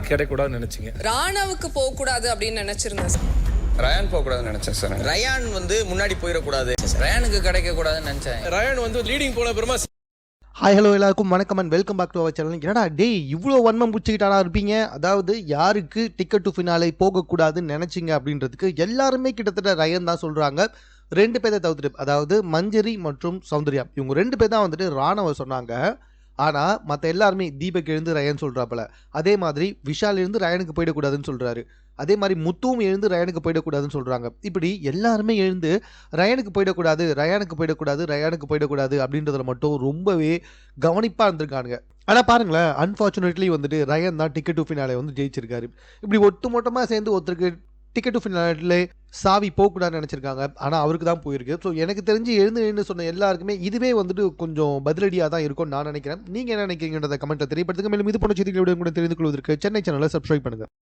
கிடைக்கூடாதுன்னு நினைச்சீங்க? ராணாவுக்கு போக கூடாது அப்படின்னு நினைச்சிருந்தேன். ரயான் போகக்கூடாதுன்னு நினைச்சேன் சார். ரயான் முன்னாடி போயிடக்கூடாது, ரயானுக்கு கிடைக்க கூடாதுன்னு நினைச்சேன். ரயான் லீடிங் போன அப்புறமா ஹாய் ஹலோ எல்லாருக்கும் வணக்கம் and welcome back to our channel. என்னடா டேய் இவ்வளோ வன்மம் பிடிச்சிக்கிட்டானா இருப்பீங்க? அதாவது யாருக்கு டிக்கெட் டு ஃபினாலே போகக்கூடாதுன்னு நினச்சிங்க அப்படின்றதுக்கு எல்லாருமே கிட்டத்தட்ட ரயன் தான் சொல்கிறாங்க. 2 பேரை தவிர்த்துட்டு, அதாவது மஞ்சரி மற்றும் சௌந்தர்யா, இவங்க 2 பேர் தான் ராணவ சொன்னாங்க. ஆனால் மற்ற எல்லாருமே தீபக் எழுந்து ரயன் சொல்கிறாப்புல, அதே மாதிரி விஷால் எழுந்து ரயனுக்கு போயிடக்கூடாதுன்னு சொல்கிறாரு, அதே மாதிரி முத்துவும் எழுந்து ரயானுக்கு போயிடக்கூடாதுன்னு சொல்கிறாங்க. இப்படி எல்லாருமே எழுந்து ரயானுக்கு போயிடக்கூடாது அப்படின்றதுல மட்டும் ரொம்பவே கவனிப்பாக இருந்திருக்கானுங்க. ஆனால் பாருங்களேன், அன்ஃபார்ச்சுனேட்லி ரயன் தான் டிக்கெட் டு ஃபினாலே ஜெயிச்சிருக்காரு. இப்படி ஒட்டுமொத்தமாக சேர்ந்து ஒருத்தருக்கு டிக்கெட் டு ஃபினாலே சாவி போகக்கூடாதுன்னு நினச்சிருக்காங்க, ஆனால் அவருக்கு தான் போயிருக்கு. ஸோ எனக்கு தெரிஞ்சு எழுந்து சொன்ன எல்லாருக்குமே இதுவே கொஞ்சம் பதிலடியாக தான் இருக்கும்னு நான் நினைக்கிறேன். நீங்கள் என்ன நினைக்கிறீங்கன்றத கமெண்ட்டில் தெரியப்படுத்துங்க. மேலும் இது போன்ற செய்திகளுடன் கூட தெரிந்து கொள்வதற்கு சென்னை சேனலை சப்ஸ்கிரைப் பண்ணுங்கள்.